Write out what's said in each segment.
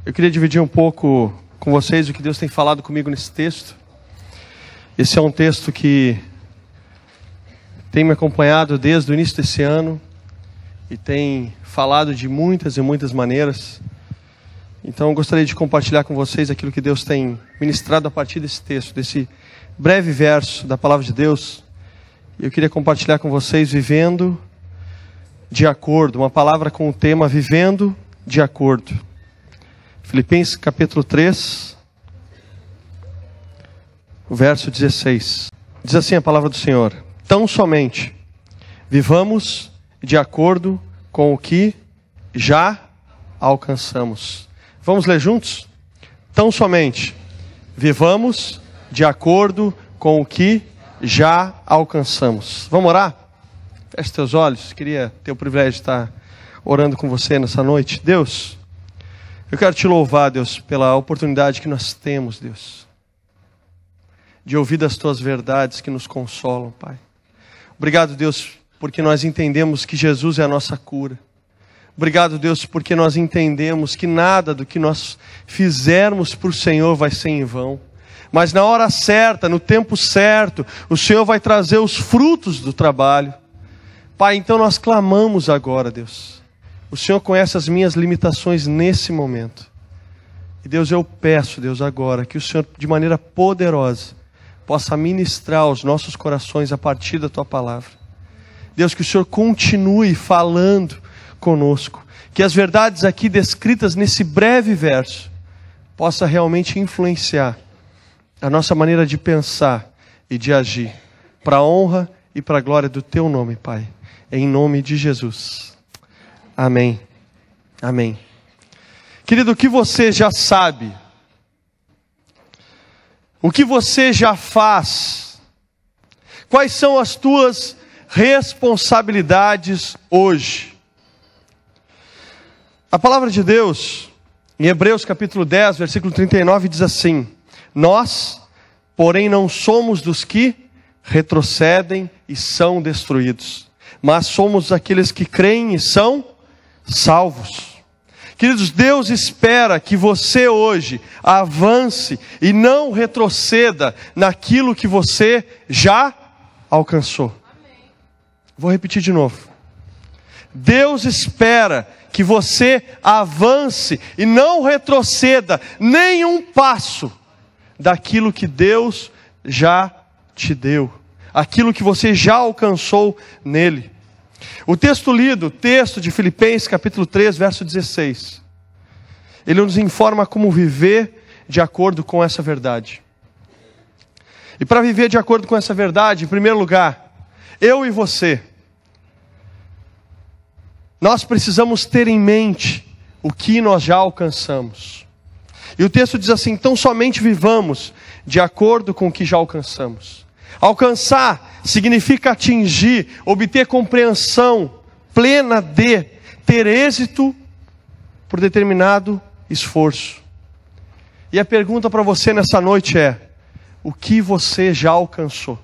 Eu queria dividir um pouco com vocês o que Deus tem falado comigo nesse texto. Esse é um texto que tem me acompanhado desde o início desse ano e tem falado de muitas e muitas maneiras. Então eu gostaria de compartilhar com vocês aquilo que Deus tem ministrado a partir desse texto, desse breve verso da palavra de Deus. Eu queria compartilhar com vocês vivendo de acordo, uma palavra com o tema vivendo de acordo. Filipenses capítulo 3, o verso 16. Diz assim a palavra do Senhor: tão somente vivamos de acordo com o que já alcançamos. Vamos ler juntos? Tão somente vivamos de acordo com o que já alcançamos. Vamos orar? Feche teus olhos. Queria ter o privilégio de estar orando com você nessa noite. Deus, eu quero te louvar, Deus, pela oportunidade que nós temos, Deus, de ouvir das tuas verdades que nos consolam, Pai. Obrigado, Deus, porque nós entendemos que Jesus é a nossa cura. Obrigado, Deus, porque nós entendemos que nada do que nós fizermos por Senhor vai ser em vão. Mas na hora certa, no tempo certo, o Senhor vai trazer os frutos do trabalho. Pai, então nós clamamos agora, Deus. O Senhor conhece as minhas limitações nesse momento. E Deus, eu peço, Deus, agora que o Senhor, de maneira poderosa, possa ministrar aos nossos corações a partir da Tua palavra. Deus, que o Senhor continue falando conosco. Que as verdades aqui descritas nesse breve verso possa realmente influenciar a nossa maneira de pensar e de agir, para a honra e para a glória do Teu nome, Pai. Em nome de Jesus. Amém. Amém. Querido, o que você já sabe, o que você já faz, quais são as tuas responsabilidades hoje? A palavra de Deus, em Hebreus capítulo 10, versículo 39, diz assim: nós, porém, não somos dos que retrocedem e são destruídos, mas somos aqueles que creem e são salvos. Queridos, Deus espera que você hoje avance e não retroceda naquilo que você já alcançou. Amém. Vou repetir de novo. Deus espera que você avance e não retroceda nenhum passo daquilo que Deus já te deu, aquilo que você já alcançou nele. O texto lido, o texto de Filipenses capítulo 3, verso 16, ele nos informa como viver de acordo com essa verdade. E para viver de acordo com essa verdade, em primeiro lugar, eu e você, nós precisamos ter em mente o que nós já alcançamos. E o texto diz assim: então somente vivamos de acordo com o que já alcançamos. Alcançar significa atingir, obter compreensão plena de, ter êxito por determinado esforço. E a pergunta para você nessa noite é: o que você já alcançou?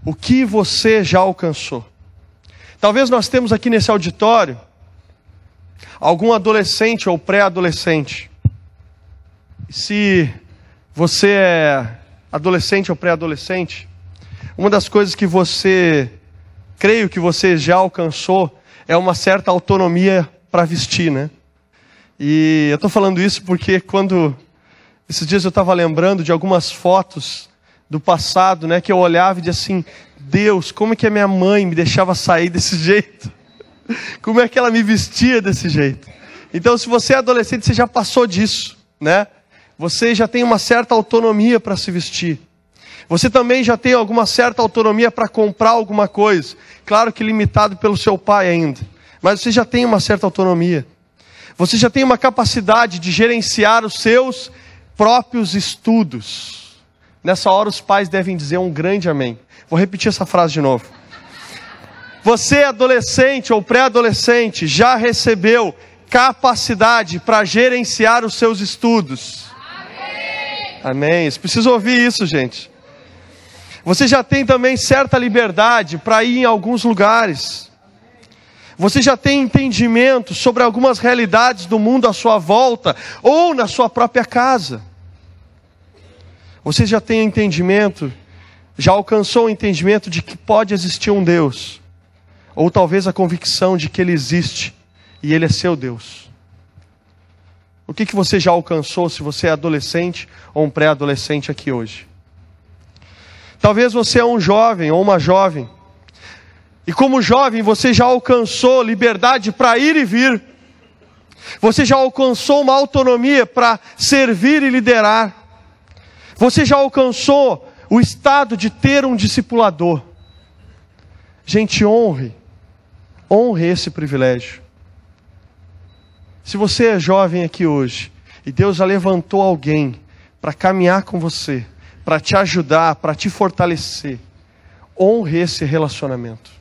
O que você já alcançou? Talvez nós temos aqui nesse auditório algum adolescente ou pré-adolescente. Se você é adolescente ou pré-adolescente, uma das coisas que creio que você já alcançou é uma certa autonomia para vestir, né? E eu estou falando isso porque esses dias eu estava lembrando de algumas fotos do passado, né? Que eu olhava e dizia assim: Deus, como é que a minha mãe me deixava sair desse jeito? Como é que ela me vestia desse jeito? Então, se você é adolescente, você já passou disso, né? Você já tem uma certa autonomia para se vestir. Você também já tem alguma certa autonomia para comprar alguma coisa. Claro que limitado pelo seu pai ainda. Mas você já tem uma certa autonomia. Você já tem uma capacidade de gerenciar os seus próprios estudos. Nessa hora os pais devem dizer um grande amém. Vou repetir essa frase de novo. Você, adolescente ou pré-adolescente, já recebeu capacidade para gerenciar os seus estudos. Amém. Você precisa ouvir isso, gente. Você já tem também certa liberdade para ir em alguns lugares. Você já tem entendimento sobre algumas realidades do mundo à sua volta ou na sua própria casa. Você já tem entendimento, já alcançou o entendimento de que pode existir um Deus, ou talvez a convicção de que Ele existe e Ele é seu Deus. O que você já alcançou, se você é adolescente ou um pré-adolescente aqui hoje? Talvez você é um jovem ou uma jovem, e como jovem você já alcançou liberdade para ir e vir. Você já alcançou uma autonomia para servir e liderar. Você já alcançou o estado de ter um discipulador. Gente, honre esse privilégio. Se você é jovem aqui hoje, e Deus já levantou alguém para caminhar com você, para te ajudar, para te fortalecer, honre esse relacionamento.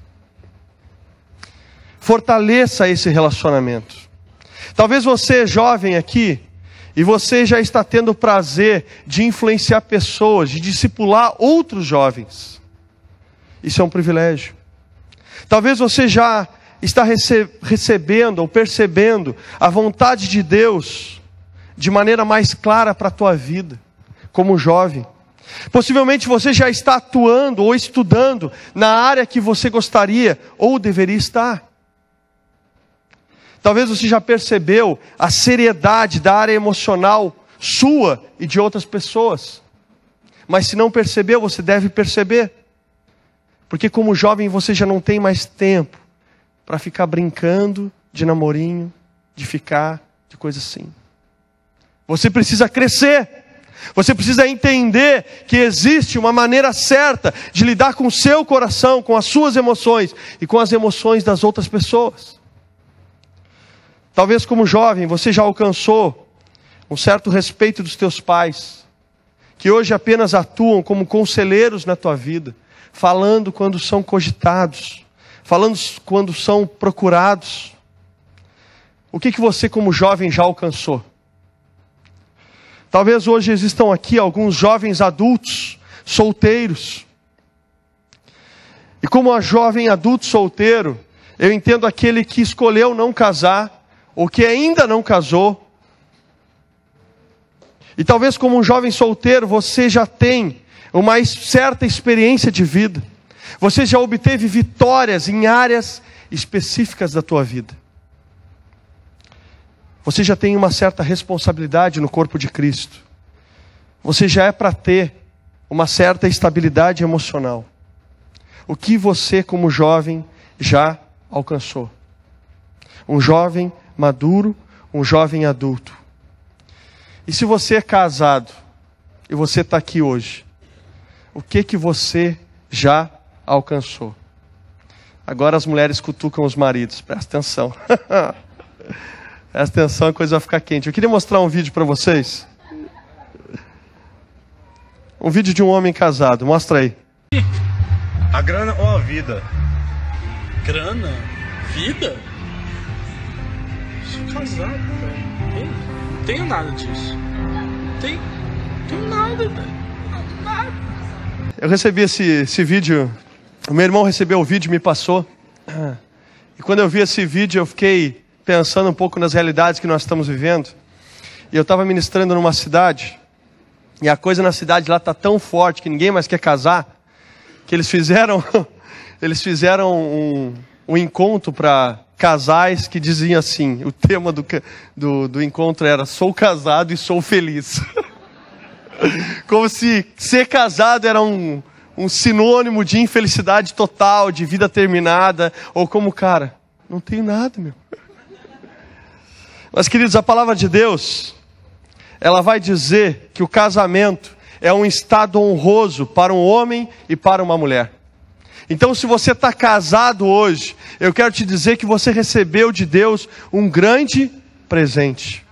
Fortaleça esse relacionamento. Talvez você é jovem aqui, e você já está tendo o prazer de influenciar pessoas, de discipular outros jovens. Isso é um privilégio. Talvez você já está recebendo ou percebendo a vontade de Deus de maneira mais clara para a tua vida, como jovem. Possivelmente você já está atuando ou estudando na área que você gostaria ou deveria estar. Talvez você já percebeu a seriedade da área emocional sua e de outras pessoas. Mas se não percebeu, você deve perceber. Porque como jovem você já não tem mais tempo para ficar brincando de namorinho, de coisa assim. Você precisa crescer. Você precisa entender que existe uma maneira certa de lidar com o seu coração, com as suas emoções e com as emoções das outras pessoas. Talvez como jovem você já alcançou um certo respeito dos teus pais, que hoje apenas atuam como conselheiros na tua vida, falando quando são cogitados, falando quando são procurados. O que você como jovem já alcançou? Talvez hoje existam aqui alguns jovens adultos, solteiros. E como a jovem adulto solteiro, eu entendo aquele que escolheu não casar, ou que ainda não casou. E talvez como um jovem solteiro, você já tem uma certa experiência de vida. Você já obteve vitórias em áreas específicas da tua vida. Você já tem uma certa responsabilidade no corpo de Cristo. Você já é para ter uma certa estabilidade emocional. O que você como jovem já alcançou? Um jovem maduro, um jovem adulto. E se você é casado e você está aqui hoje, o que você já alcançou? Agora as mulheres cutucam os maridos, presta atenção. Presta atenção, a coisa vai ficar quente. Eu queria mostrar um vídeo para vocês. Um vídeo de um homem casado, mostra aí. A grana ou a vida? Grana? Vida? Sou casado, velho. Não tenho nada disso. Tenho nada, velho. Nada. Eu recebi esse vídeo. O meu irmão recebeu o vídeo e me passou. E quando eu vi esse vídeo, eu fiquei pensando um pouco nas realidades que nós estamos vivendo. E eu estava ministrando numa cidade. E a coisa na cidade lá está tão forte que ninguém mais quer casar. Que eles fizeram um encontro para casais que diziam assim, o tema do encontro era: sou casado e sou feliz. Como se ser casado era um sinônimo de infelicidade total, de vida terminada, ou como, cara, não tenho nada, meu. Mas, queridos, a palavra de Deus, ela vai dizer que o casamento é um estado honroso para um homem e para uma mulher. Então, se você está casado hoje, eu quero te dizer que você recebeu de Deus um grande presente.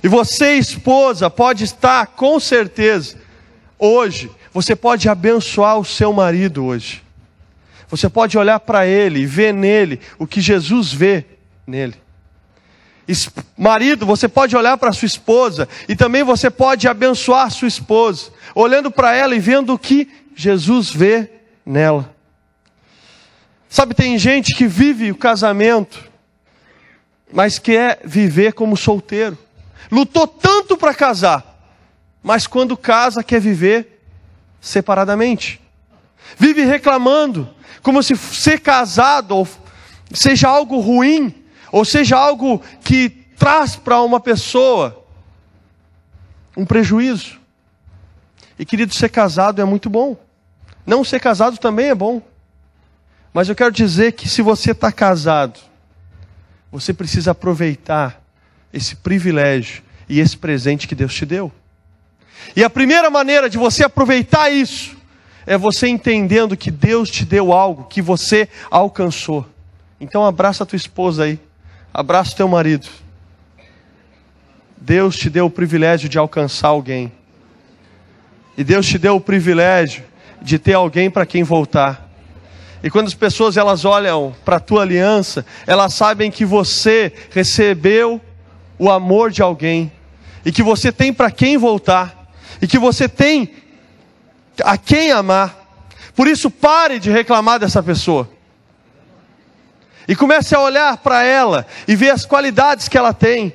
E você, esposa, pode estar com certeza, hoje, você pode abençoar o seu marido hoje. Você pode olhar para ele e ver nele o que Jesus vê nele. Marido, você pode olhar para sua esposa e também você pode abençoar sua esposa, olhando para ela e vendo o que Jesus vê nela. Sabe, tem gente que vive o casamento, mas quer viver como solteiro. Lutou tanto para casar, mas quando casa quer viver separadamente. Vive reclamando, como se ser casado seja algo ruim, ou seja algo que traz para uma pessoa um prejuízo. E querido, ser casado é muito bom. Não ser casado também é bom. Mas eu quero dizer que se você está casado, você precisa aproveitar esse privilégio e esse presente que Deus te deu. E a primeira maneira de você aproveitar isso é você entendendo que Deus te deu algo que você alcançou. Então abraça a tua esposa aí, abraça o teu marido. Deus te deu o privilégio de alcançar alguém. E Deus te deu o privilégio de ter alguém para quem voltar. E quando as pessoas elas olham para a tua aliança, elas sabem que você recebeu o amor de alguém. E que você tem para quem voltar. E que você tem a quem amar. Por isso pare de reclamar dessa pessoa. E comece a olhar para ela e ver as qualidades que ela tem.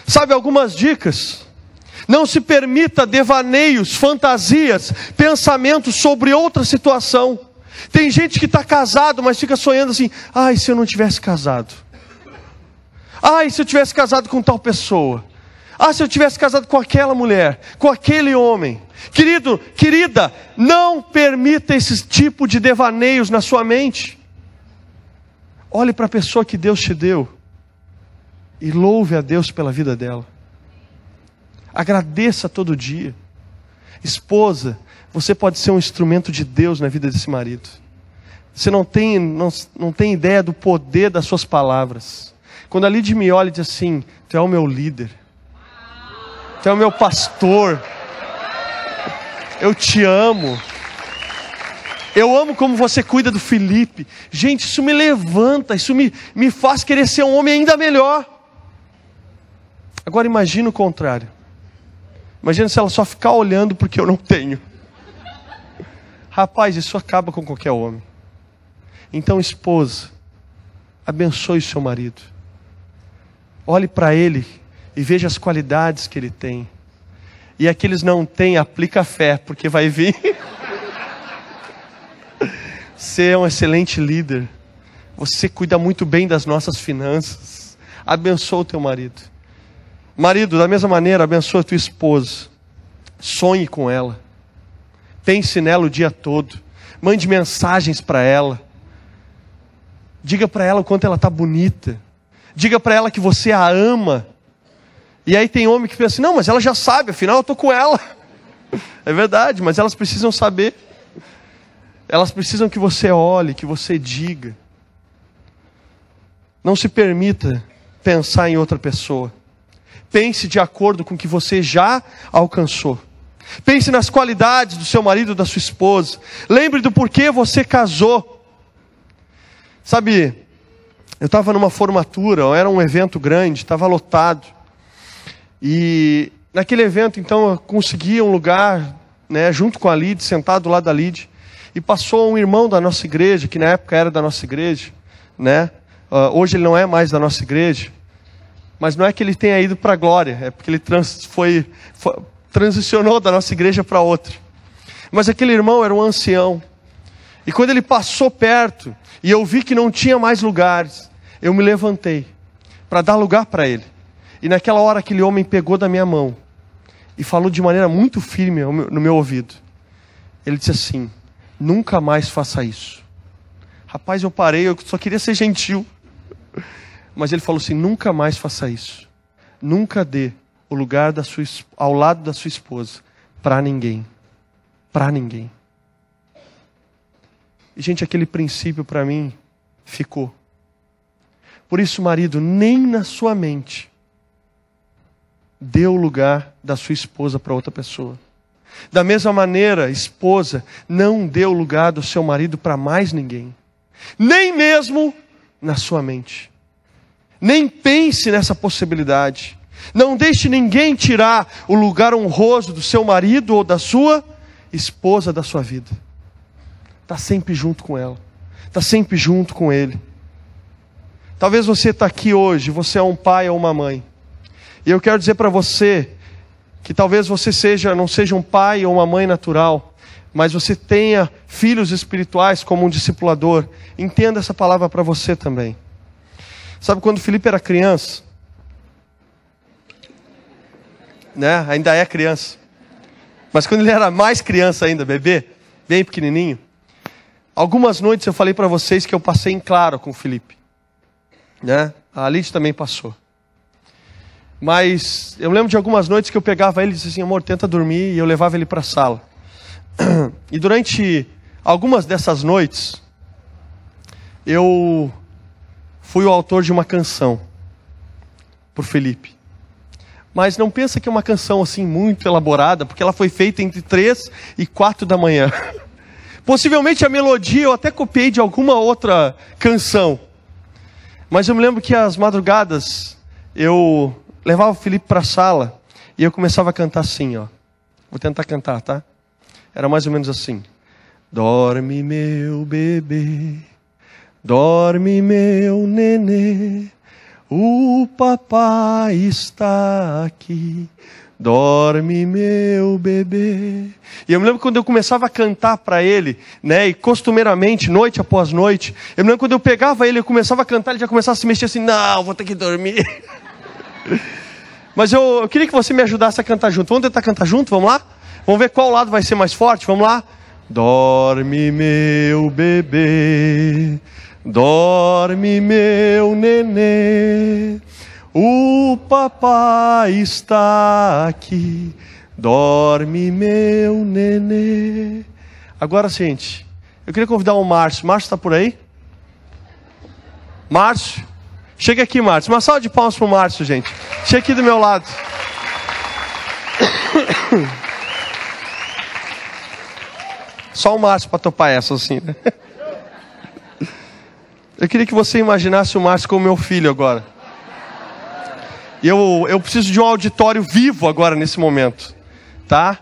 Sabe, algumas dicas. Não se permita devaneios, fantasias, pensamentos sobre outra situação. Tem gente que está casado, mas fica sonhando assim: ai, se eu não tivesse casado. Ai, se eu tivesse casado com tal pessoa. Ah, se eu tivesse casado com aquela mulher, com aquele homem. Querido, querida, não permita esse tipo de devaneios na sua mente. Olhe para a pessoa que Deus te deu e louve a Deus pela vida dela. Agradeça todo dia. Esposa, você pode ser um instrumento de Deus na vida desse marido. Você não tem ideia do poder das suas palavras. Quando a Lídia me olha e diz assim: tu é o meu líder, tu é o meu pastor, eu te amo, eu amo como você cuida do Felipe. Gente, isso me levanta, isso me faz querer ser um homem ainda melhor. Agora imagina o contrário. Imagina se ela só ficar olhando porque eu não tenho. Rapaz, isso acaba com qualquer homem. Então, esposa, abençoe o seu marido. Olhe para ele e veja as qualidades que ele tem. E aqueles não têm, aplica fé, porque vai vir. Você é um excelente líder. Você cuida muito bem das nossas finanças. Abençoa o teu marido. Marido, da mesma maneira, abençoa a tua esposa. Sonhe com ela. Pense nela o dia todo. Mande mensagens para ela. Diga para ela o quanto ela está bonita. Diga para ela que você a ama. E aí tem homem que pensa assim: não, mas ela já sabe, afinal eu estou com ela. É verdade, mas elas precisam saber. Elas precisam que você olhe, que você diga. Não se permita pensar em outra pessoa. Pense de acordo com o que você já alcançou. Pense nas qualidades do seu marido, da sua esposa. Lembre do porquê você casou. Sabe, eu estava numa formatura, era um evento grande, estava lotado. E naquele evento, então, eu consegui um lugar, né, junto com a Lid, sentado do lado da Lid. E passou um irmão da nossa igreja, que na época era da nossa igreja, né? Hoje ele não é mais da nossa igreja. Mas não é que ele tenha ido para a glória, é porque ele transicionou da nossa igreja para outra. Mas aquele irmão era um ancião. E quando ele passou perto, e eu vi que não tinha mais lugares, eu me levantei para dar lugar para ele. E naquela hora aquele homem pegou da minha mão e falou de maneira muito firme no meu ouvido. Ele disse assim: nunca mais faça isso. Rapaz, eu parei, eu só queria ser gentil. Mas ele falou assim: nunca mais faça isso. Nunca dê o lugar ao lado da sua esposa para ninguém. Para ninguém. E, gente, aquele princípio para mim ficou. Por isso, marido, nem na sua mente dê o lugar da sua esposa para outra pessoa. Da mesma maneira, esposa, não dê o lugar do seu marido para mais ninguém. Nem mesmo na sua mente. Nem pense nessa possibilidade. Não deixe ninguém tirar o lugar honroso do seu marido ou da sua esposa da sua vida. Está sempre junto com ela. está sempre junto com Ele. Talvez você está aqui hoje, você é um pai ou uma mãe. E eu quero dizer para você que talvez você não seja um pai ou uma mãe natural, mas você tenha filhos espirituais como um discipulador. Entenda essa palavra para você também. Sabe quando Felipe era criança? Né? Ainda é criança. Mas quando ele era mais criança ainda, bebê, bem pequenininho, algumas noites eu falei para vocês que eu passei em claro com o Felipe. Né? A Lid também passou. Mas eu lembro de algumas noites que eu pegava ele e dizia assim, amor, tenta dormir, e eu levava ele para a sala. E durante algumas dessas noites, eu fui o autor de uma canção por Felipe. Mas não pensa que é uma canção assim muito elaborada, porque ela foi feita entre 3 e 4 da manhã. Possivelmente a melodia eu até copiei de alguma outra canção. Mas eu me lembro que às madrugadas eu levava o Felipe para a sala e eu começava a cantar assim, ó. Vou tentar cantar, tá? Era mais ou menos assim. Dorme meu bebê, dorme meu nenê, o papai está aqui. Dorme meu bebê. E eu me lembro quando eu começava a cantar para ele, né, e costumeiramente, noite após noite, eu me lembro quando eu pegava ele, eu começava a cantar, ele já começava a se mexer assim, não, vou ter que dormir. Mas eu queria que você me ajudasse a cantar junto. Vamos tentar cantar junto? Vamos lá? Vamos ver qual lado vai ser mais forte? Vamos lá? Dorme meu bebê, dorme meu nenê, o papai está aqui, dorme meu nenê. Agora, gente, eu queria convidar o Márcio. Márcio está por aí? Márcio? Chega aqui, Márcio. Uma salva de palmas para o Márcio, gente. Chega aqui do meu lado. Só o Márcio para topar essa, assim, né? Eu queria que você imaginasse o Márcio como meu filho agora. E eu preciso de um auditório vivo agora, nesse momento. Tá?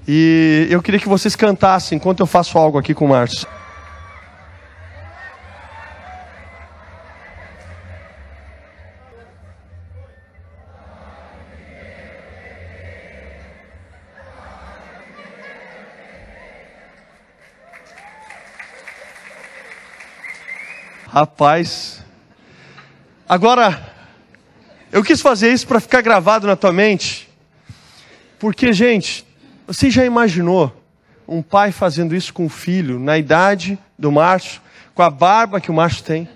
E eu queria que vocês cantassem enquanto eu faço algo aqui com o Márcio. Rapaz, agora, eu quis fazer isso para ficar gravado na tua mente, porque, gente, você já imaginou um pai fazendo isso com o filho, na idade do Márcio, com a barba que o Márcio tem?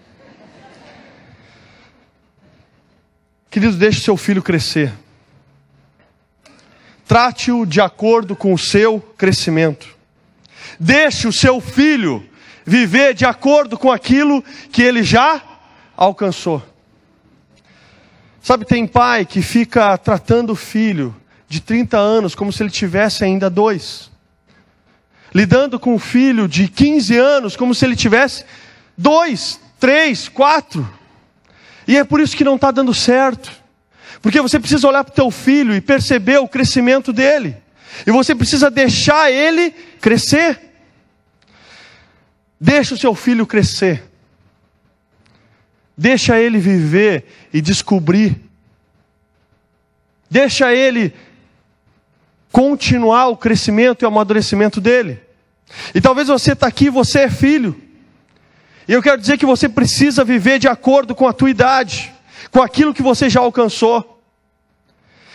Querido, deixe seu filho crescer. Trate-o de acordo com o seu crescimento. Deixe o seu filho viver de acordo com aquilo que ele já alcançou. Sabe, tem pai que fica tratando o filho de 30 anos como se ele tivesse ainda 2. Lidando com o filho de 15 anos como se ele tivesse 2, 3, 4. E é por isso que não está dando certo. Porque você precisa olhar para o teu filho e perceber o crescimento dele. E você precisa deixar ele crescer. Deixa o seu filho crescer. Deixa ele viver e descobrir. Deixa ele continuar o crescimento e o amadurecimento dele. E talvez você está aqui, você é filho. E eu quero dizer que você precisa viver de acordo com a tua idade, com aquilo que você já alcançou.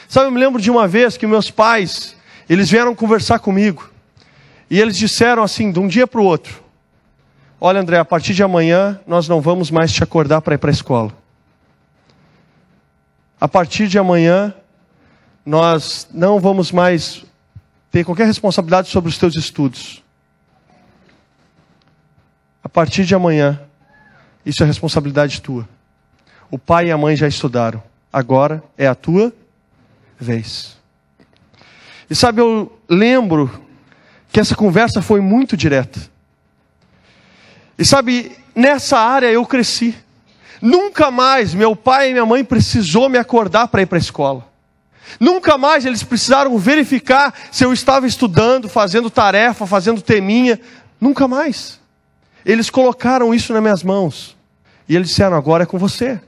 Sabe, eu me lembro de uma vez que meus pais, eles vieram conversar comigo. E eles disseram assim, de um dia para o outro: olha, André, a partir de amanhã nós não vamos mais te acordar para ir para a escola. A partir de amanhã nós não vamos mais ter qualquer responsabilidade sobre os teus estudos. A partir de amanhã, isso é responsabilidade tua. O pai e a mãe já estudaram. Agora é a tua vez. E sabe, eu lembro que essa conversa foi muito direta. E sabe, nessa área eu cresci. Nunca mais meu pai e minha mãe precisou me acordar para ir para a escola. Nunca mais eles precisaram verificar se eu estava estudando, fazendo tarefa, fazendo teminha. Nunca mais. Eles colocaram isso nas minhas mãos. E eles disseram, agora é com você.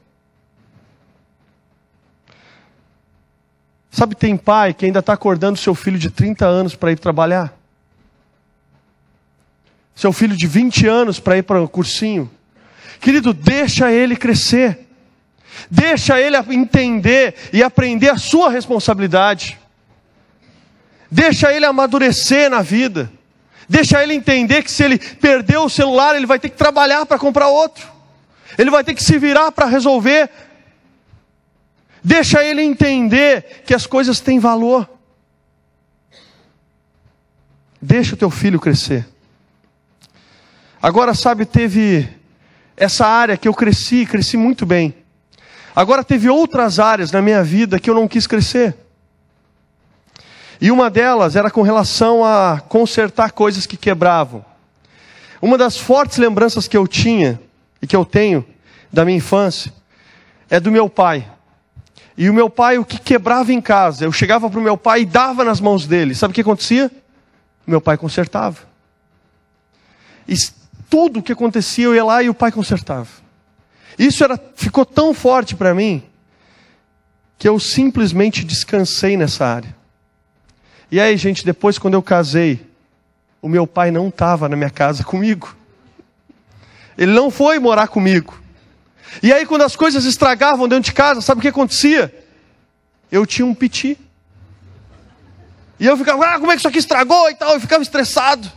Sabe, tem pai que ainda está acordando seu filho de 30 anos para ir trabalhar. Seu filho de 20 anos para ir para o cursinho. Querido, deixa ele crescer. Deixa ele entender e aprender a sua responsabilidade. Deixa ele amadurecer na vida. Deixa ele entender que se ele perder o celular, ele vai ter que trabalhar para comprar outro. Ele vai ter que se virar para resolver. Deixa ele entender que as coisas têm valor. Deixa o teu filho crescer. Agora, sabe, teve essa área que eu cresci muito bem. Agora teve outras áreas na minha vida que eu não quis crescer. E uma delas era com relação a consertar coisas que quebravam. Uma das fortes lembranças que eu tinha, e que eu tenho, da minha infância, é do meu pai. E o meu pai, o que quebrava em casa, eu chegava para o meu pai e dava nas mãos dele. Sabe o que acontecia? Meu pai consertava. E tudo o que acontecia, eu ia lá e o pai consertava. Isso ficou tão forte para mim, que eu simplesmente descansei nessa área. E aí, gente, depois quando eu casei, o meu pai não estava na minha casa comigo. Ele não foi morar comigo. E aí quando as coisas estragavam dentro de casa, sabe o que acontecia? Eu tinha um piti. E eu ficava, como é que isso aqui estragou e tal? Eu ficava estressado.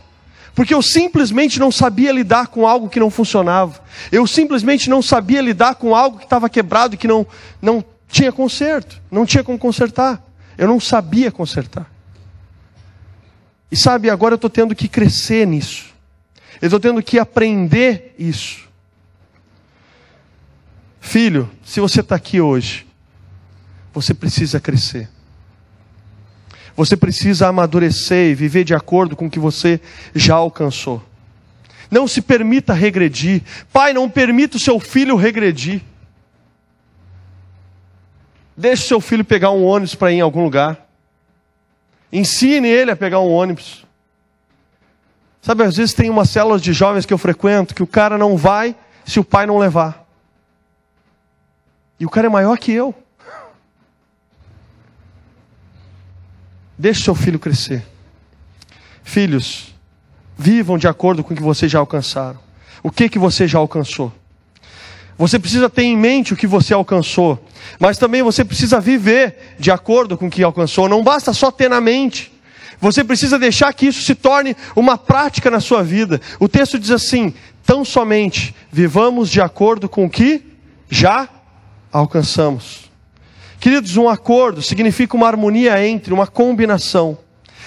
Porque eu simplesmente não sabia lidar com algo que não funcionava. Eu simplesmente não sabia lidar com algo que estava quebrado, que não tinha conserto. Não tinha como consertar. Eu não sabia consertar. E sabe, agora eu estou tendo que crescer nisso. Eu estou tendo que aprender isso. Filho, se você está aqui hoje, você precisa crescer. Você precisa amadurecer e viver de acordo com o que você já alcançou. Não se permita regredir. Pai, não permita o seu filho regredir. Deixe o seu filho pegar um ônibus para ir em algum lugar. Ensine ele a pegar um ônibus. Sabe, às vezes tem umas células de jovens que eu frequento, que o cara não vai se o pai não levar. E o cara é maior que eu. Deixe seu filho crescer. Filhos, vivam de acordo com o que vocês já alcançaram. O que você já alcançou? Você precisa ter em mente o que você alcançou, mas também você precisa viver de acordo com o que alcançou. Não basta só ter na mente. Você precisa deixar que isso se torne uma prática na sua vida. O texto diz assim: tão somente vivamos de acordo com o que já alcançamos. Queridos, um acordo significa uma harmonia entre, uma combinação.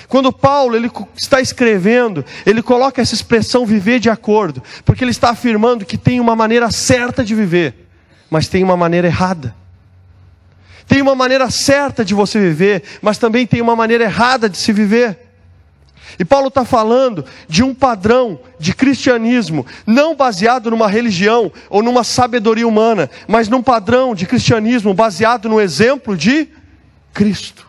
Quando Paulo ele está escrevendo, ele coloca essa expressão viver de acordo, porque ele está afirmando que tem uma maneira certa de viver, mas tem uma maneira errada. Tem uma maneira certa de você viver, mas também tem uma maneira errada de se viver. E Paulo está falando de um padrão de cristianismo, não baseado numa religião ou numa sabedoria humana, mas num padrão de cristianismo baseado no exemplo de Cristo.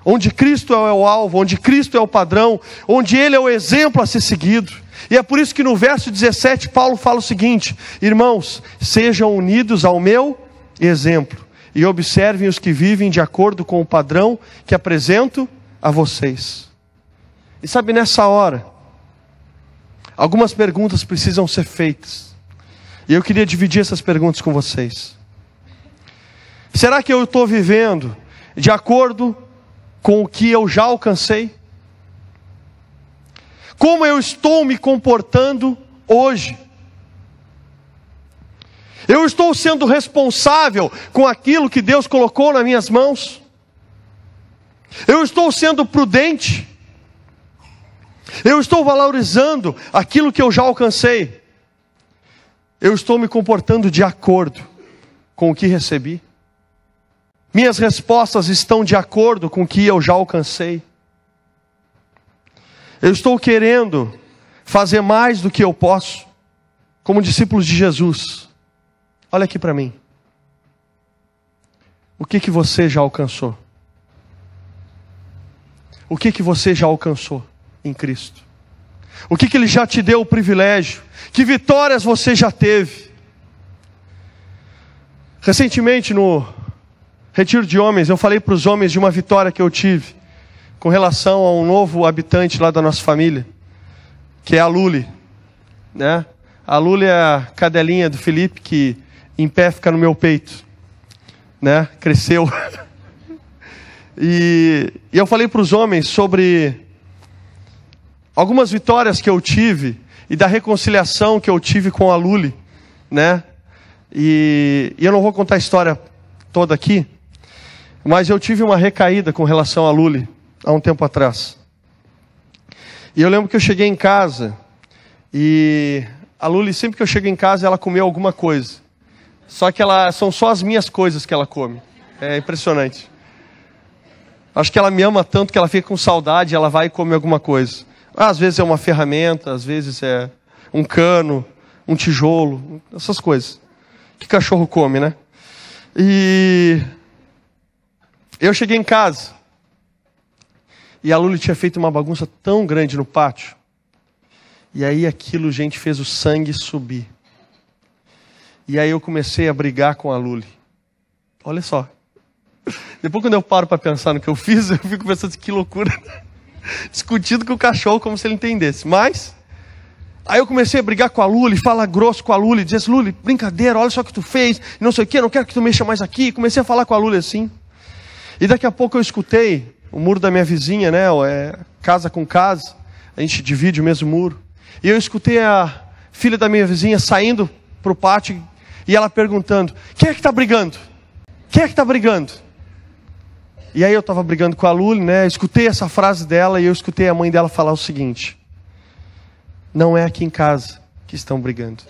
Onde Cristo é o alvo, onde Cristo é o padrão, onde Ele é o exemplo a ser seguido. E é por isso que no verso 17 Paulo fala o seguinte: irmãos, sejam unidos ao meu exemplo e observem os que vivem de acordo com o padrão que apresento a vocês. E sabe, nessa hora, algumas perguntas precisam ser feitas. E eu queria dividir essas perguntas com vocês. Será que eu estou vivendo de acordo com o que eu já alcancei? Como eu estou me comportando hoje? Eu estou sendo responsável com aquilo que Deus colocou nas minhas mãos? Eu estou sendo prudente? Eu estou valorizando aquilo que eu já alcancei? Eu estou me comportando de acordo com o que recebi? Minhas respostas estão de acordo com o que eu já alcancei? Eu estou querendo fazer mais do que eu posso, como discípulos de Jesus. Olha aqui para mim. O que você já alcançou? O que você já alcançou em Cristo? O que Ele já te deu o privilégio? Que vitórias você já teve? Recentemente no retiro de homens, eu falei para os homens de uma vitória que eu tive com relação a um novo habitante lá da nossa família, que é a Luli, né? A Luli é a cadelinha do Felipe que em pé fica no meu peito, né? Cresceu. E eu falei para os homens sobre algumas vitórias que eu tive e da reconciliação que eu tive com a Luli, né? E eu não vou contar a história toda aqui, mas eu tive uma recaída com relação a Luli há um tempo atrás. E eu lembro que eu cheguei em casa e a Luli, sempre que eu chego em casa, ela comeu alguma coisa. Só que são só as minhas coisas que ela come. É impressionante. Acho que ela me ama tanto que ela fica com saudade, ela vai e come alguma coisa. Às vezes é uma ferramenta, às vezes é um cano, um tijolo, essas coisas. Que cachorro come, né? E eu cheguei em casa. E a Luli tinha feito uma bagunça tão grande no pátio. E aí aquilo, gente, fez o sangue subir. E aí eu comecei a brigar com a Luli. Olha só. Depois quando eu paro para pensar no que eu fiz, eu fico pensando assim, que loucura. Discutindo com o cachorro como se ele entendesse. Mas, aí eu comecei a brigar com a Luli, falar grosso com a Luli, dizer assim, Luli, brincadeira, olha só o que tu fez, não sei o que, não quero que tu mexa mais aqui. Comecei a falar com a Luli assim. E daqui a pouco eu escutei o muro da minha vizinha, né, casa com casa, a gente divide o mesmo muro. E eu escutei a filha da minha vizinha saindo para o pátio e ela perguntando, quem é que está brigando? Quem é que está brigando? E aí eu estava brigando com a Luli, né? Escutei essa frase dela e eu escutei a mãe dela falar o seguinte: não é aqui em casa que estão brigando.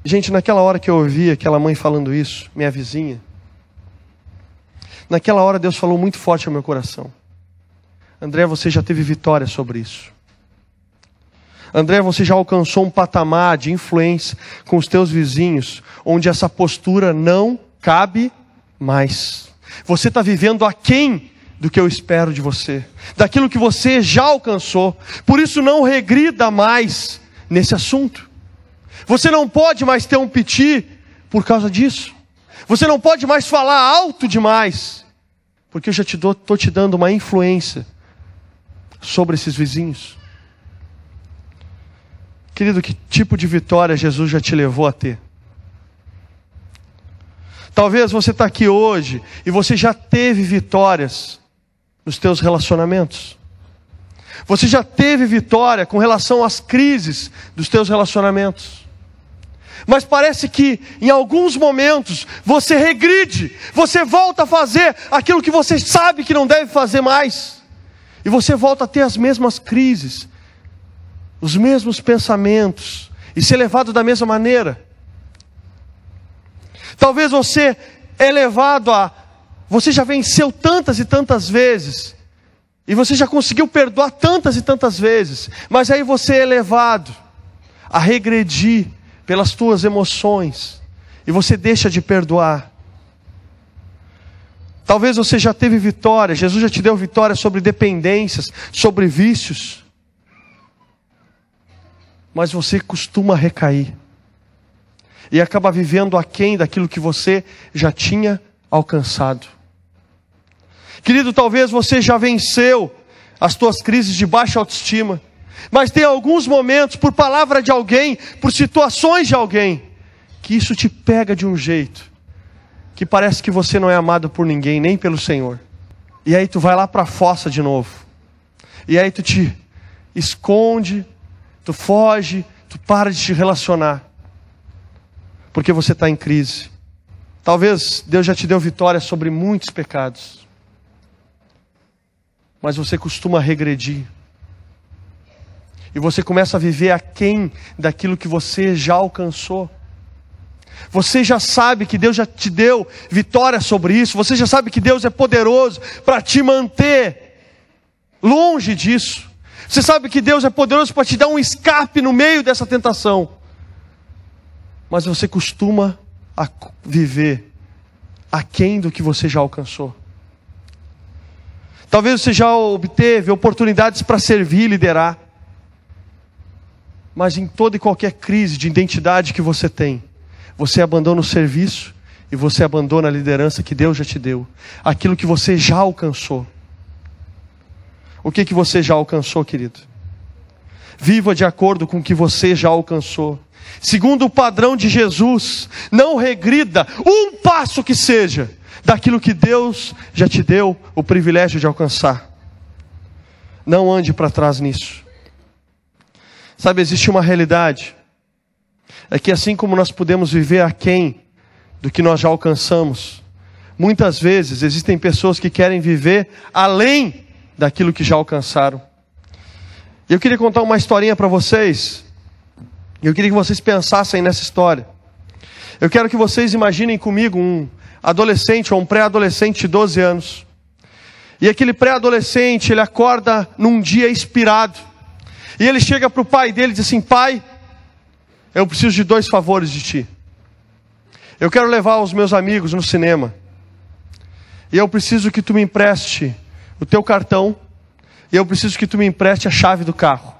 Gente, naquela hora que eu ouvi aquela mãe falando isso, minha vizinha, naquela hora Deus falou muito forte ao meu coração. André, você já teve vitória sobre isso. André, você já alcançou um patamar de influência com os teus vizinhos, onde essa postura não cabe mais. Você está vivendo aquém do que eu espero de você, daquilo que você já alcançou. Por isso não regrida mais nesse assunto. Você não pode mais ter um piti por causa disso. Você não pode mais falar alto demais, porque eu já estou te dando uma influência sobre esses vizinhos. Querido, que tipo de vitória Jesus já te levou a ter? Talvez você está aqui hoje e você já teve vitórias nos teus relacionamentos. Você já teve vitória com relação às crises dos teus relacionamentos. Mas parece que em alguns momentos você regride, você volta a fazer aquilo que você sabe que não deve fazer mais. E você volta a ter as mesmas crises, os mesmos pensamentos, e ser levado da mesma maneira. Talvez você é levado você já venceu tantas e tantas vezes, e você já conseguiu perdoar tantas e tantas vezes, mas aí você é levado a regredir pelas tuas emoções, e você deixa de perdoar. Talvez você já teve vitória, Jesus já te deu vitória sobre dependências, sobre vícios, mas você costuma recair. E acaba vivendo aquém daquilo que você já tinha alcançado. Querido, talvez você já venceu as tuas crises de baixa autoestima. Mas tem alguns momentos, por palavra de alguém, por situações de alguém, que isso te pega de um jeito, que parece que você não é amado por ninguém, nem pelo Senhor. E aí tu vai lá para a fossa de novo. E aí tu te esconde, tu foge, tu para de te relacionar. Porque você está em crise. Talvez Deus já te deu vitória sobre muitos pecados, mas você costuma regredir. E você começa a viver aquém daquilo que você já alcançou. Você já sabe que Deus já te deu vitória sobre isso. Você já sabe que Deus é poderoso para te manter longe disso. Você sabe que Deus é poderoso para te dar um escape no meio dessa tentação. Mas você costuma viver aquém do que você já alcançou. Talvez você já obteve oportunidades para servir e liderar. Mas em toda e qualquer crise de identidade que você tem, você abandona o serviço e você abandona a liderança que Deus já te deu. Aquilo que você já alcançou. O que você já alcançou, querido? Viva de acordo com o que você já alcançou. Segundo o padrão de Jesus, não regrida um passo que seja daquilo que Deus já te deu o privilégio de alcançar. Não ande para trás nisso. Sabe, existe uma realidade. É que assim como nós podemos viver aquém do que nós já alcançamos, muitas vezes existem pessoas que querem viver além daquilo que já alcançaram. E eu queria contar uma historinha para vocês. Eu queria que vocês pensassem nessa história. Eu quero que vocês imaginem comigo um adolescente ou um pré-adolescente de 12 anos. E aquele pré-adolescente, ele acorda num dia inspirado. E ele chega para o pai dele e diz assim: pai, eu preciso de 2 favores de ti. Eu quero levar os meus amigos no cinema. E eu preciso que tu me empreste o teu cartão. E eu preciso que tu me empreste a chave do carro.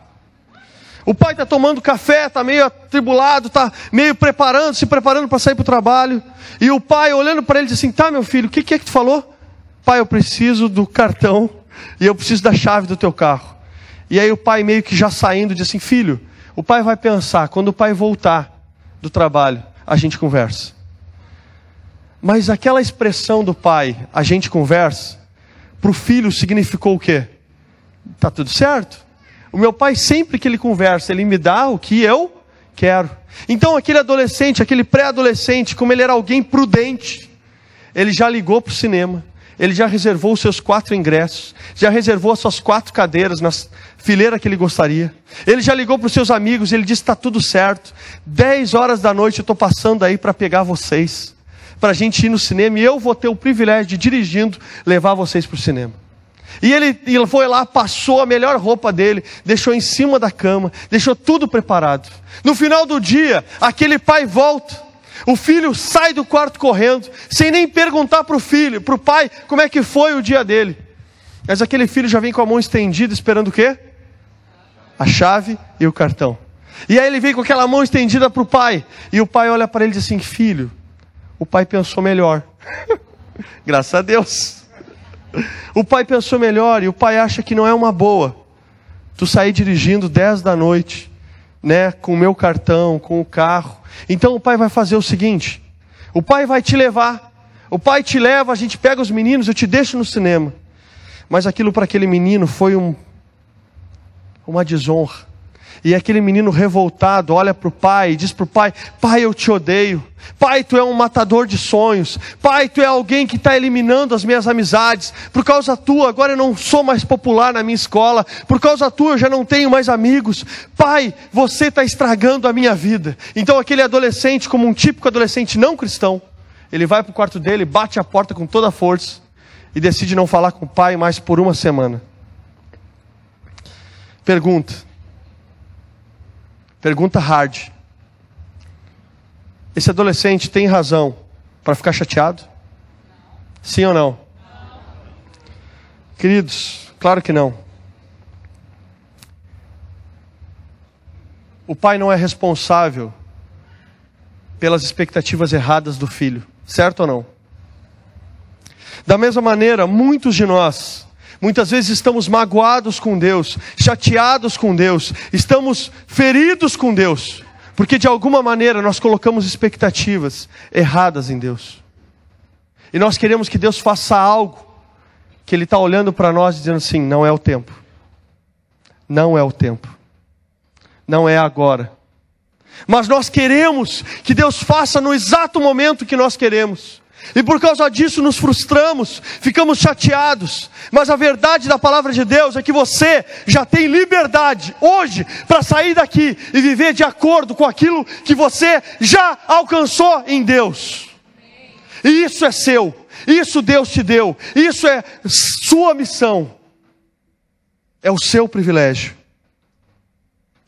O pai está tomando café, está meio atribulado, está meio se preparando para sair para o trabalho. E o pai olhando para ele diz assim: tá, meu filho, o que é que tu falou? Pai, eu preciso do cartão e eu preciso da chave do teu carro. E aí o pai meio que já saindo diz assim: filho, o pai vai pensar, quando o pai voltar do trabalho, a gente conversa. Mas aquela expressão do pai, a gente conversa, para o filho significou o quê? Tá tudo certo? O meu pai, sempre que ele conversa, ele me dá o que eu quero. Então aquele adolescente, aquele pré-adolescente, como ele era alguém prudente, ele já ligou para o cinema, ele já reservou os seus 4 ingressos, já reservou as suas 4 cadeiras na fileira que ele gostaria. Ele já ligou para os seus amigos, ele disse: está tudo certo, 10 horas da noite eu estou passando aí para pegar vocês, para a gente ir no cinema, e eu vou ter o privilégio de, dirigindo, levar vocês para o cinema. E ele foi lá, passou a melhor roupa dele, deixou em cima da cama, deixou tudo preparado. No final do dia, aquele pai volta, o filho sai do quarto correndo, sem nem perguntar para o pai, como é que foi o dia dele. Mas aquele filho já vem com a mão estendida, esperando o quê? A chave e o cartão. E aí ele vem com aquela mão estendida para o pai, e o pai olha para ele e diz assim: filho, o pai pensou melhor. Graças a Deus. O pai pensou melhor, e o pai acha que não é uma boa tu sair dirigindo 10 da noite, né, com o meu cartão, com o carro. Então o pai vai fazer o seguinte: o pai vai te levar, o pai te leva, a gente pega os meninos, eu te deixo no cinema. Mas aquilo para aquele menino foi uma desonra. E aquele menino revoltado olha para o pai e diz para o pai: pai, eu te odeio. Pai, tu é um matador de sonhos. Pai, tu é alguém que está eliminando as minhas amizades. Por causa tua, agora eu não sou mais popular na minha escola. Por causa tua, eu já não tenho mais amigos. Pai, você está estragando a minha vida. Então aquele adolescente, como um típico adolescente não cristão, ele vai para o quarto dele, bate a porta com toda a força e decide não falar com o pai mais por 1 semana. Pergunta hard. Esse adolescente tem razão para ficar chateado? Sim ou não? Queridos, claro que não. O pai não é responsável pelas expectativas erradas do filho, certo ou não? Da mesma maneira, muitos de nós, muitas vezes estamos magoados com Deus, chateados com Deus, estamos feridos com Deus, porque de alguma maneira nós colocamos expectativas erradas em Deus. E nós queremos que Deus faça algo, que Ele está olhando para nós dizendo assim: não é o tempo. Não é o tempo. Não é agora. Mas nós queremos que Deus faça no exato momento que nós queremos. E por causa disso nos frustramos, ficamos chateados. Mas a verdade da palavra de Deus é que você já tem liberdade hoje para sair daqui e viver de acordo com aquilo que você já alcançou em Deus. E isso é seu, isso Deus te deu, isso é sua missão, é o seu privilégio.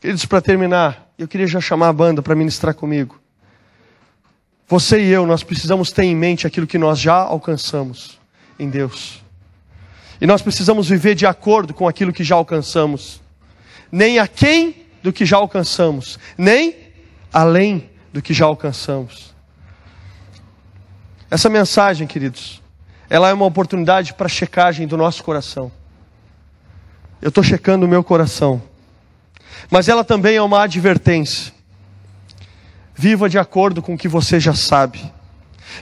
Queridos, para terminar, eu queria já chamar a banda para ministrar comigo. Você e eu, nós precisamos ter em mente aquilo que nós já alcançamos em Deus. E nós precisamos viver de acordo com aquilo que já alcançamos. Nem aquém do que já alcançamos, nem além do que já alcançamos. Essa mensagem, queridos, ela é uma oportunidade para checagem do nosso coração. Eu estou checando o meu coração. Mas ela também é uma advertência. Viva de acordo com o que você já sabe.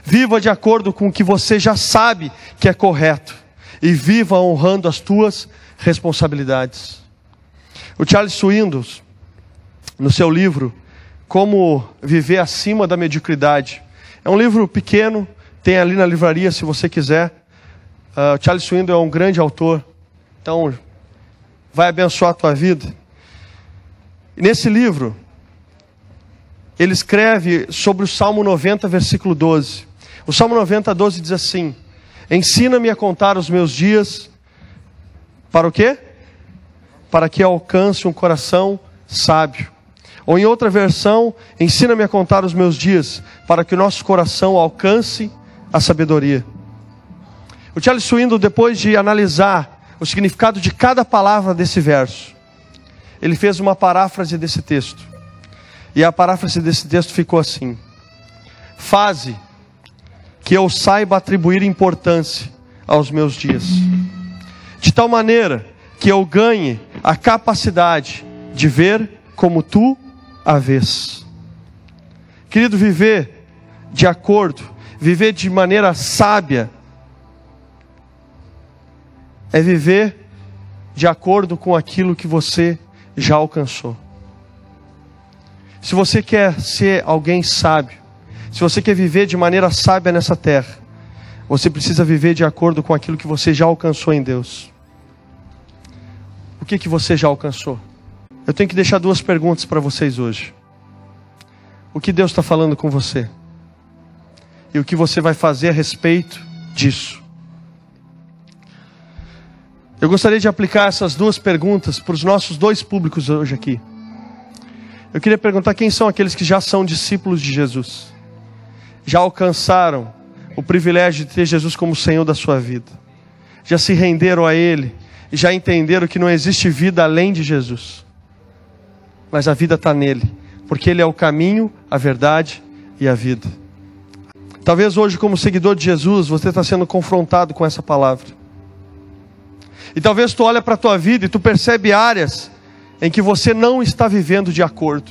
Viva de acordo com o que você já sabe que é correto. E viva honrando as tuas responsabilidades. O Charles Swindoll, no seu livro Como Viver Acima da Mediocridade, é um livro pequeno, tem ali na livraria se você quiser. O Charles Swindoll é um grande autor, então vai abençoar a tua vida. E nesse livro, ele escreve sobre o Salmo 90, versículo 12. O Salmo 90, 12 diz assim: ensina-me a contar os meus dias, para o quê? Para que alcance um coração sábio. Ou em outra versão, ensina-me a contar os meus dias, para que o nosso coração alcance a sabedoria. O Charles Swindoll, depois de analisar o significado de cada palavra desse verso, ele fez uma paráfrase desse texto. E a paráfrase desse texto ficou assim: faze que eu saiba atribuir importância aos meus dias, de tal maneira que eu ganhe a capacidade de ver como tu a vês. Querido, viver de acordo, viver de maneira sábia, é viver de acordo com aquilo que você já alcançou. Se você quer ser alguém sábio, se você quer viver de maneira sábia nessa terra, você precisa viver de acordo com aquilo que você já alcançou em Deus. O que você já alcançou? Eu tenho que deixar duas perguntas para vocês hoje. O que Deus está falando com você? E o que você vai fazer a respeito disso? Eu gostaria de aplicar essas duas perguntas para os nossos dois públicos hoje aqui. Eu queria perguntar quem são aqueles que já são discípulos de Jesus. Já alcançaram o privilégio de ter Jesus como Senhor da sua vida. Já se renderam a Ele. E já entenderam que não existe vida além de Jesus. Mas a vida está nele. Porque Ele é o caminho, a verdade e a vida. Talvez hoje, como seguidor de Jesus, você está sendo confrontado com essa palavra. E talvez tu olha para a tua vida e tu percebe áreas em que você não está vivendo de acordo.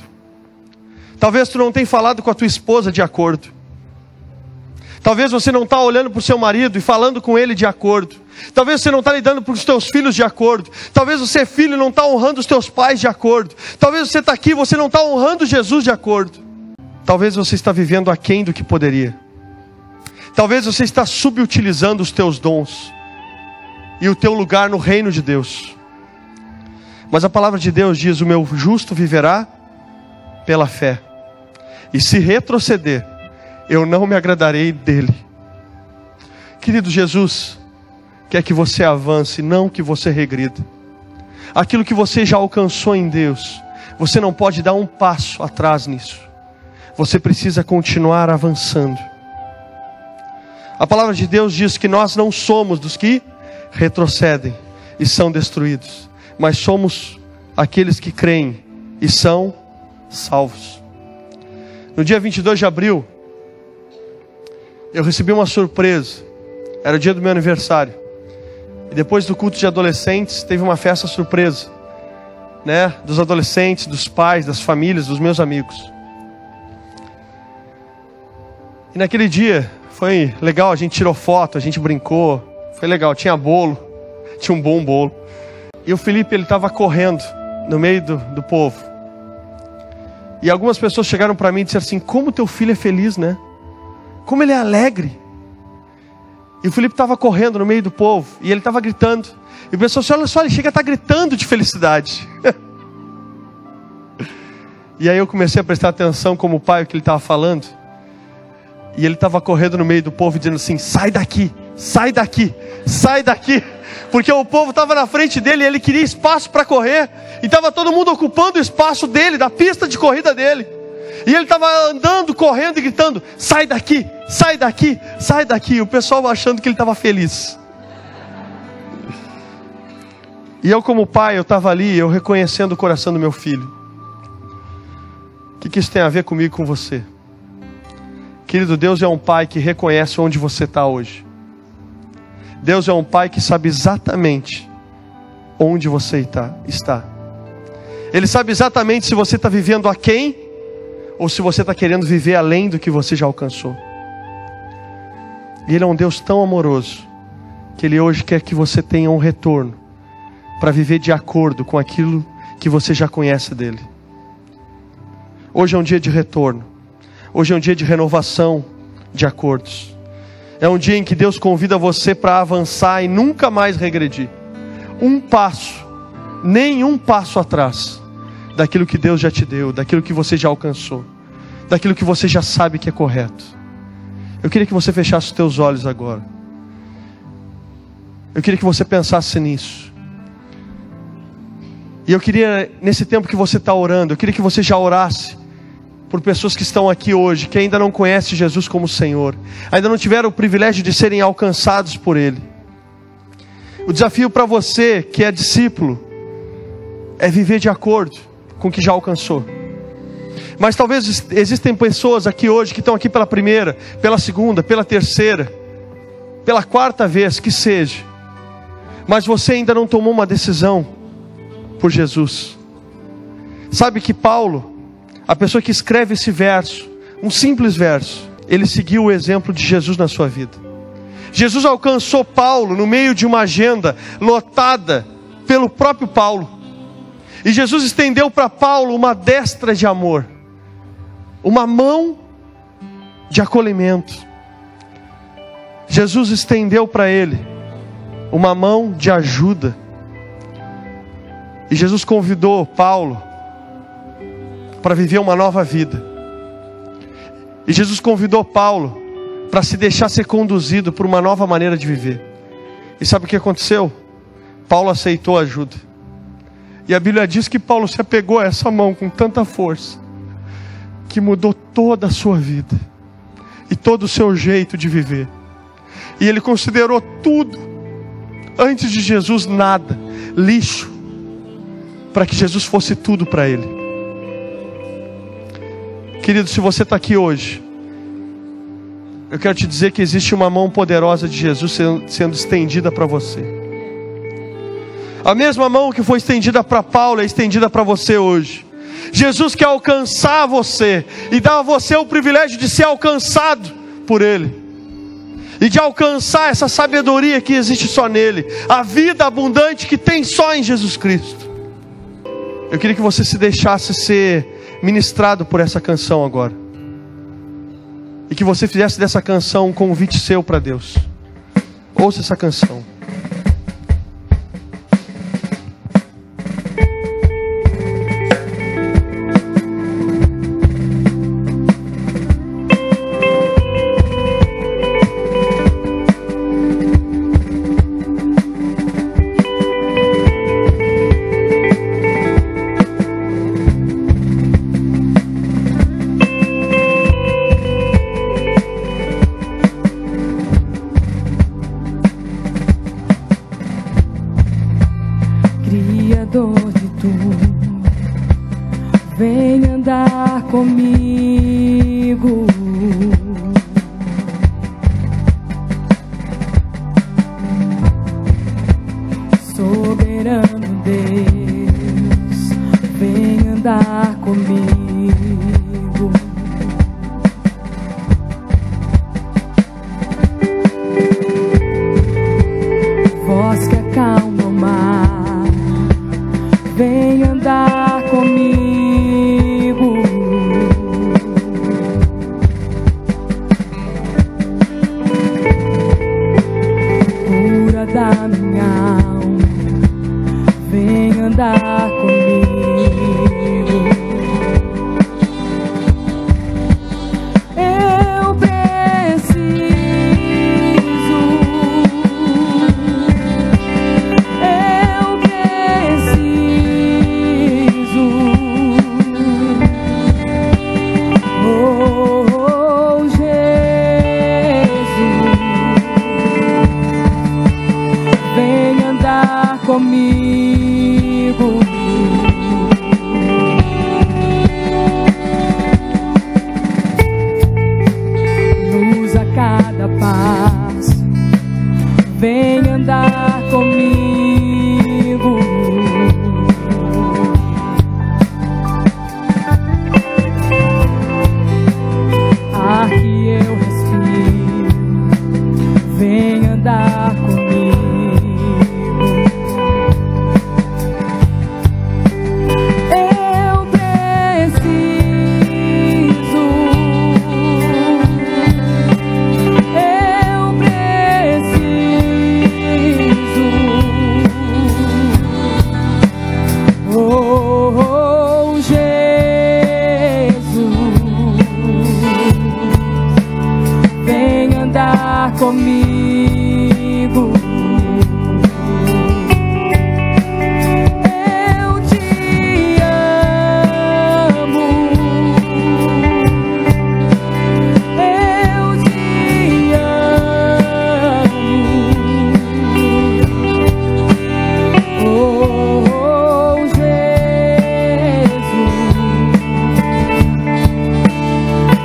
Talvez tu não tenha falado com a tua esposa de acordo. Talvez você não está olhando para o seu marido e falando com ele de acordo. Talvez você não está lidando com os teus filhos de acordo. Talvez você, filho, não está honrando os teus pais de acordo. Talvez você está aqui e você não está honrando Jesus de acordo. Talvez você está vivendo aquém do que poderia. Talvez você está subutilizando os teus dons e o teu lugar no reino de Deus. Mas a palavra de Deus diz: o meu justo viverá pela fé. E se retroceder, eu não me agradarei dele. Querido, Jesus quer que você avance, não que você regrida. Aquilo que você já alcançou em Deus, você não pode dar um passo atrás nisso. Você precisa continuar avançando. A palavra de Deus diz que nós não somos dos que retrocedem e são destruídos, mas somos aqueles que creem e são salvos. No dia 22 de abril, eu recebi uma surpresa. Era o dia do meu aniversário. E depois do culto de adolescentes, teve uma festa surpresa, né? Dos adolescentes, dos pais, das famílias, dos meus amigos. E naquele dia, foi legal, a gente tirou foto, a gente brincou. Foi legal, tinha bolo, tinha um bom bolo. E o Felipe, ele estava correndo no meio do povo. E algumas pessoas chegaram para mim e disseram assim: como teu filho é feliz, né? Como ele é alegre. E o Felipe estava correndo no meio do povo, e ele estava gritando. E o pessoal disse: olha só, ele chega a estar gritando de felicidade. E aí eu comecei a prestar atenção como pai o que ele estava falando. E ele estava correndo no meio do povo dizendo assim: sai daqui, sai daqui, sai daqui. Porque o povo estava na frente dele e ele queria espaço para correr. E estava todo mundo ocupando o espaço dele, da pista de corrida dele. E ele estava andando, correndo e gritando: sai daqui, sai daqui, sai daqui. O pessoal achando que ele estava feliz. E eu como pai, eu estava ali, eu reconhecendo o coração do meu filho. O que isso tem a ver comigo e com você? Querido, Deus é um Pai que reconhece onde você está hoje. Deus é um Pai que sabe exatamente onde você está. Ele sabe exatamente se você está vivendo aquém ou se você está querendo viver além do que você já alcançou. E Ele é um Deus tão amoroso que Ele hoje quer que você tenha um retorno para viver de acordo com aquilo que você já conhece dEle. Hoje é um dia de retorno. Hoje é um dia de renovação de acordos. É um dia em que Deus convida você para avançar e nunca mais regredir. Um passo, nenhum passo atrás daquilo que Deus já te deu, daquilo que você já alcançou, daquilo que você já sabe que é correto. Eu queria que você fechasse os teus olhos agora. Eu queria que você pensasse nisso. E eu queria, nesse tempo que você está orando, eu queria que você já orasse por pessoas que estão aqui hoje, que ainda não conhecem Jesus como Senhor, ainda não tiveram o privilégio de serem alcançados por Ele. O desafio para você que é discípulo é viver de acordo com o que já alcançou. Mas talvez existem pessoas aqui hoje que estão aqui pela primeira, pela segunda, pela terceira, pela quarta vez que seja, mas você ainda não tomou uma decisão por Jesus. Sabe que Paulo, a pessoa que escreve esse verso, um simples verso, ele seguiu o exemplo de Jesus na sua vida. Jesus alcançou Paulo no meio de uma agenda lotada pelo próprio Paulo. E Jesus estendeu para Paulo uma destra de amor, uma mão de acolhimento. Jesus estendeu para ele uma mão de ajuda. E Jesus convidou Paulo para viver uma nova vida. E Jesus convidou Paulo para se deixar ser conduzido por uma nova maneira de viver. E sabe o que aconteceu? Paulo aceitou a ajuda. E a Bíblia diz que Paulo se apegou a essa mão com tanta força, que mudou toda a sua vida e todo o seu jeito de viver. E ele considerou tudo, antes de Jesus nada, lixo, para que Jesus fosse tudo para ele. Querido, se você está aqui hoje, eu quero te dizer que existe uma mão poderosa de Jesus sendo estendida para você. A mesma mão que foi estendida para Paulo é estendida para você hoje. Jesus quer alcançar você e dar a você o privilégio de ser alcançado por Ele, e de alcançar essa sabedoria que existe só nele, a vida abundante que tem só em Jesus Cristo. Eu queria que você se deixasse ser ministrado por essa canção agora, e que você fizesse dessa canção um convite seu para Deus. Ouça essa canção. Criador de tudo, vem andar comigo. Soberano Deus, vem andar comigo. Voz que acalma o mar, vem andar comigo. Cura da minha alma, vem andar comigo. Eu preciso, oh Jesus, vem andar comigo. andar comigo. Ar que eu respiro, vem andar comigo. Eu preciso, oh, Jesus, vem andar comigo. Eu te amo, eu te amo. Oh, Jesus,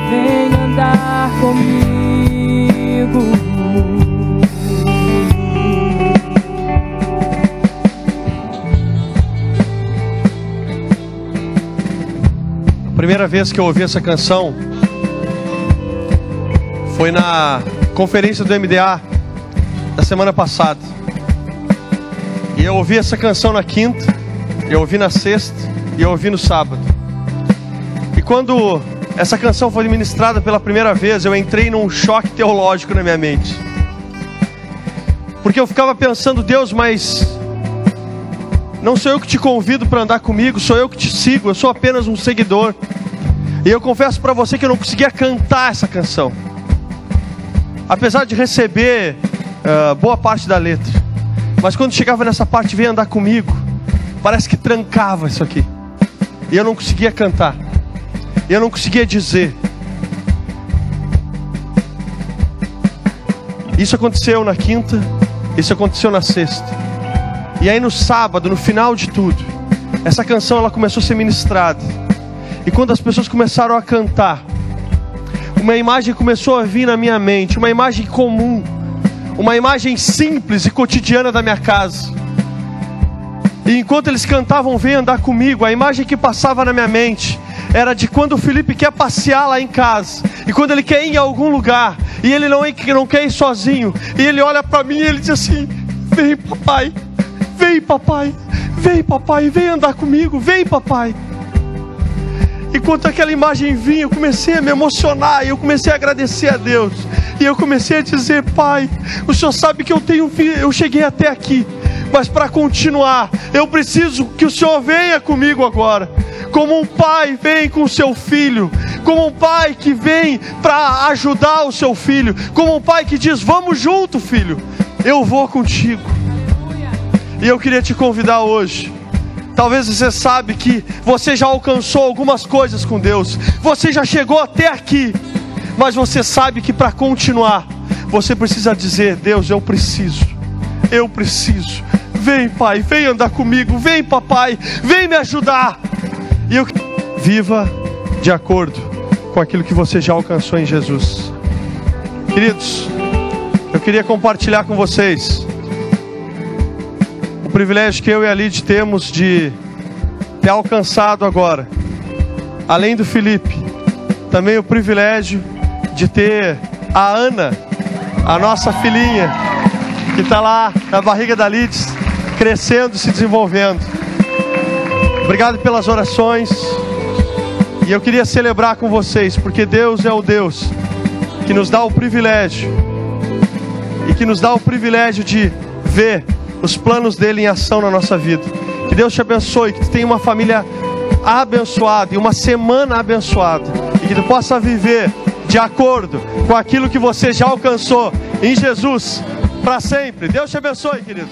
vem andar comigo. A primeira vez que eu ouvi essa canção foi na conferência do MDA da semana passada. E eu ouvi essa canção na quinta, eu ouvi na sexta e eu ouvi no sábado. E quando essa canção foi ministrada pela primeira vez, eu entrei num choque teológico na minha mente. Porque eu ficava pensando, Deus, mas não sou eu que te convido para andar comigo, sou eu que te sigo, eu sou apenas um seguidor. E eu confesso para você que eu não conseguia cantar essa canção, apesar de receber boa parte da letra. Mas quando chegava nessa parte, vem andar comigo, parece que trancava isso aqui. E eu não conseguia cantar, e eu não conseguia dizer. Isso aconteceu na quinta, isso aconteceu na sexta. E aí no sábado, no final de tudo, essa canção ela começou a ser ministrada. E quando as pessoas começaram a cantar, uma imagem começou a vir na minha mente, uma imagem comum, uma imagem simples e cotidiana da minha casa. E enquanto eles cantavam, vem andar comigo, a imagem que passava na minha mente era de quando o Felipe quer passear lá em casa, e quando ele quer ir em algum lugar, e ele não quer ir sozinho, e ele olha para mim e ele diz assim: vem papai, vem papai, vem papai, vem andar comigo, vem papai. Enquanto aquela imagem vinha, eu comecei a me emocionar, e eu comecei a agradecer a Deus, e eu comecei a dizer: Pai, o Senhor sabe que eu cheguei até aqui, mas para continuar, eu preciso que o Senhor venha comigo agora. Como um pai vem com o seu filho, como um pai que vem para ajudar o seu filho, como um pai que diz: vamos junto, filho, eu vou contigo. E eu queria te convidar hoje. Talvez você sabe que você já alcançou algumas coisas com Deus, você já chegou até aqui, mas você sabe que para continuar, você precisa dizer: Deus, eu preciso, vem pai, vem andar comigo, vem papai, vem me ajudar. E eu viva de acordo com aquilo que você já alcançou em Jesus. Queridos, eu queria compartilhar com vocês o privilégio que eu e a Lid temos de ter alcançado agora, além do Felipe, também o privilégio de ter a Ana, a nossa filhinha, que está lá na barriga da Lid, crescendo, se desenvolvendo. Obrigado pelas orações. E eu queria celebrar com vocês, porque Deus é o Deus que nos dá o privilégio, e que nos dá o privilégio de ver os planos dele em ação na nossa vida. Que Deus te abençoe, que tu tenha uma família abençoada e uma semana abençoada, e que tu possa viver de acordo com aquilo que você já alcançou em Jesus para sempre. Deus te abençoe, querido.